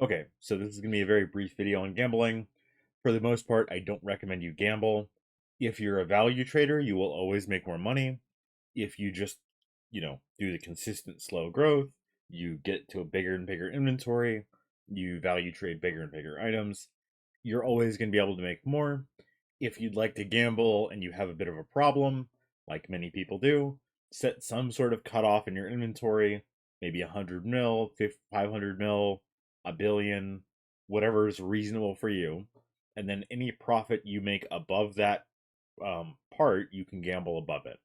Okay, so this is going to be a very brief video on gambling. For the most part, I don't recommend you gamble. If you're a value trader, you will always make more money. If you just, do the consistent slow growth, you get to a bigger and bigger inventory, you value trade bigger and bigger items, you're always going to be able to make more. If you'd like to gamble and you have a bit of a problem, like many people do, set some sort of cutoff in your inventory, maybe 100 mil, 500 mil, a billion, whatever is reasonable for you. And then any profit you make above that part, you can gamble above it.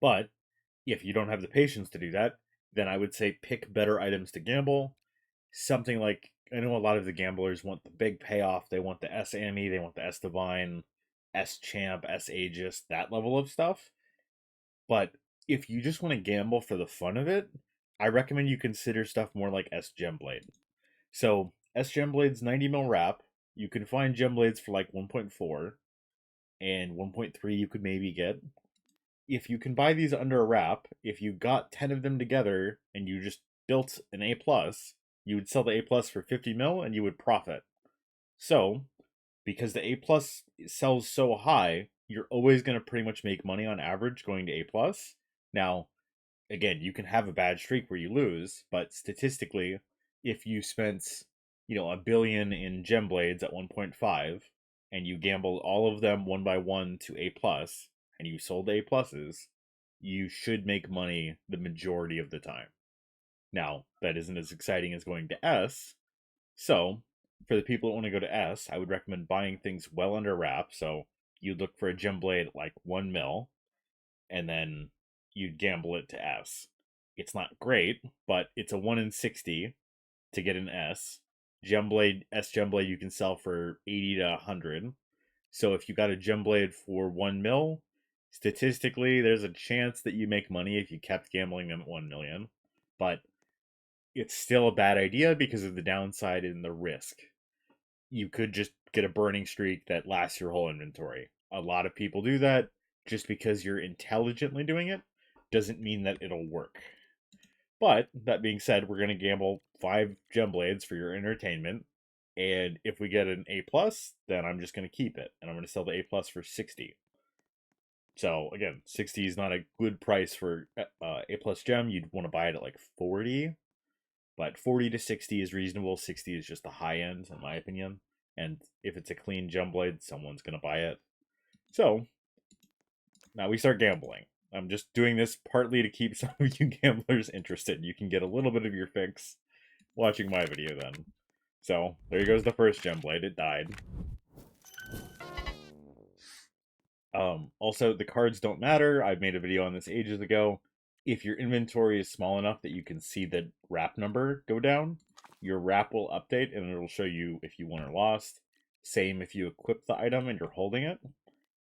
But if you don't have the patience to do that, then I would say pick better items to gamble. Something like, I know a lot of the gamblers want the big payoff. They want the S Annie, they want the S Divine, S Champ, S Aegis, that level of stuff. But if you just want to gamble for the fun of it, I recommend you consider stuff more like S Gemblade. So S Gemblade's 90 mil wrap. You can find Gemblades for like 1.4 and 1.3 you could maybe get. If you can buy these under a wrap, if you got 10 of them together and you just built an A plus, you would sell the A plus for 50 mil and you would profit. So, because the A plus sells so high, you're always going to pretty much make money on average going to A plus. Now, again, you can have a bad streak where you lose, but statistically, if you spent, a billion in gem blades at 1.5 and you gambled all of them one by one to A plus and you sold A pluses, you should make money the majority of the time. Now, that isn't as exciting as going to S. So, for the people that want to go to S, I would recommend buying things well under wrap. So, you'd look for a gem blade at like 1 mil, and then you'd gamble it to S. It's not great, but it's a 1 in 60 to get an S. Gemblade, S Gemblade, you can sell for 80 to 100. So if you got a Gemblade for 1 mil, statistically, there's a chance that you make money if you kept gambling them at 1 million. But it's still a bad idea because of the downside and the risk. You could just get a burning streak that lasts your whole inventory. A lot of people do that. Just because you're intelligently doing it doesn't mean that it'll work. But that being said, we're going to gamble 5 gem blades for your entertainment. And if we get an A plus, then I'm just going to keep it. And I'm going to sell the A plus for 60. So again, 60 is not a good price for A plus gem. You'd want to buy it at like 40. But 40 to 60 is reasonable. 60 is just the high end, in my opinion. And if it's a clean gem blade, someone's going to buy it. So now we start gambling. I'm just doing this partly to keep some of you gamblers interested. You can get a little bit of your fix watching my video then. So there goes the first gem blade. It died. Also, the cards don't matter. I've made a video on this ages ago. If your inventory is small enough that you can see the wrap number go down, your wrap will update and it'll show you if you won or lost. Same if you equip the item and you're holding it.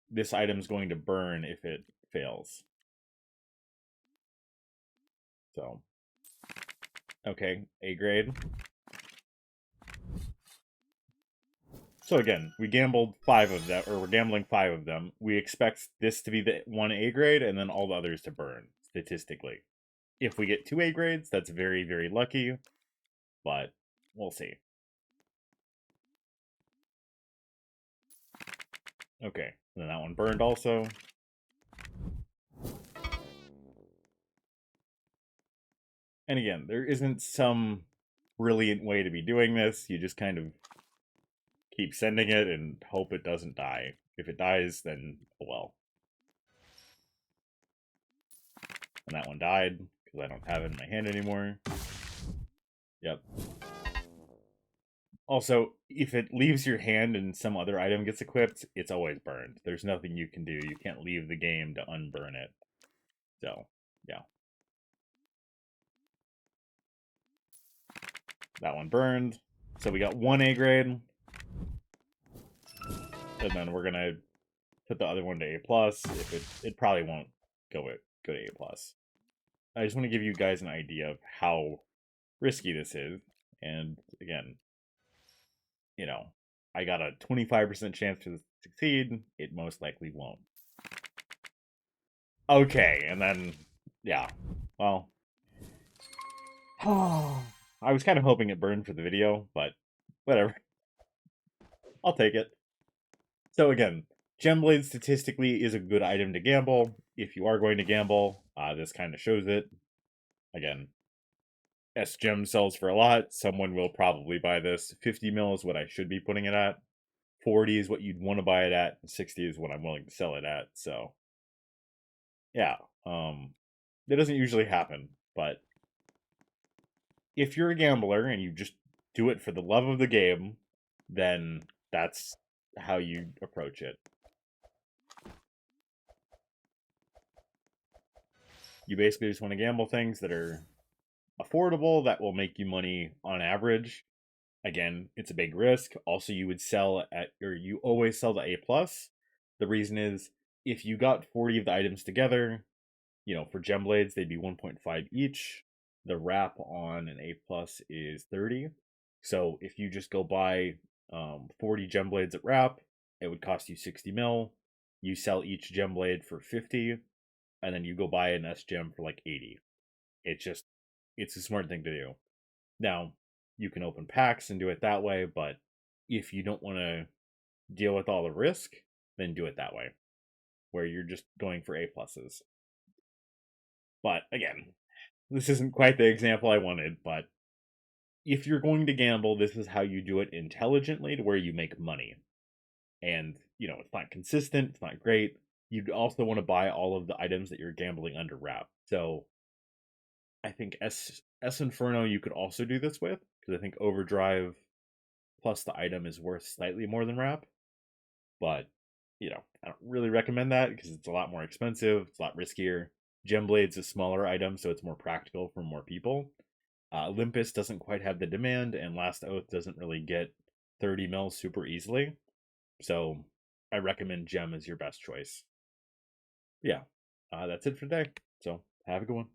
This item's going to burn if it fails. So, okay, A grade. So again, we gambled 5 of them, or we're gambling 5 of them. We expect this to be the one A grade and then all the others to burn, statistically. If we get 2 A grades, that's very, very lucky, but we'll see. Okay, and then that one burned also. And again, there isn't some brilliant way to be doing this. You just kind of keep sending it and hope it doesn't die. If it dies, then oh well. And that one died because I don't have it in my hand anymore. Yep. Also, if it leaves your hand and some other item gets equipped, it's always burned. There's nothing you can do. You can't leave the game to unburn it. So, yeah. That one burned. So we got 1 A grade. And then we're gonna put the other one to A plus. If it probably won't go to A plus. I just want to give you guys an idea of how risky this is. And again, I got a 25% chance to succeed. It most likely won't. Okay, and then yeah. Well. I was kind of hoping it burned for the video, but whatever. I'll take it. So again, Gemblade statistically is a good item to gamble. If you are going to gamble, this kind of shows it. Again, S Gem sells for a lot. Someone will probably buy this. 50 mil is what I should be putting it at. 40 is what you'd want to buy it at. And 60 is what I'm willing to sell it at. So yeah, that doesn't usually happen. But if you're a gambler and you just do it for the love of the game, then that's how you approach it. You basically just want to gamble things that are affordable, that will make you money on average. Again, it's a big risk. Also, you would sell at, or you always sell the A plus. The reason is if you got 40 of the items together, for gem blades, they'd be 1.5 each. The wrap on an A plus is 30. So if you just go buy 40 gem blades at wrap, it would cost you 60 mil. You sell each gem blade for 50, and then you go buy an S gem for like 80. It's a smart thing to do. Now, you can open packs and do it that way, but if you don't want to deal with all the risk, then do it that way, where you're just going for A pluses. But again, this isn't quite the example I wanted, but if you're going to gamble, this is how you do it intelligently to where you make money. And, it's not consistent, it's not great. You'd also want to buy all of the items that you're gambling under wrap. So I think S Inferno you could also do this with, because I think Overdrive plus the item is worth slightly more than wrap. But, I don't really recommend that because it's a lot more expensive, it's a lot riskier. Gemblade's a smaller item, so it's more practical for more people. Olympus doesn't quite have the demand, and Last Oath doesn't really get 30 mil super easily. So I recommend Gem as your best choice. Yeah, that's it for today. So have a good one.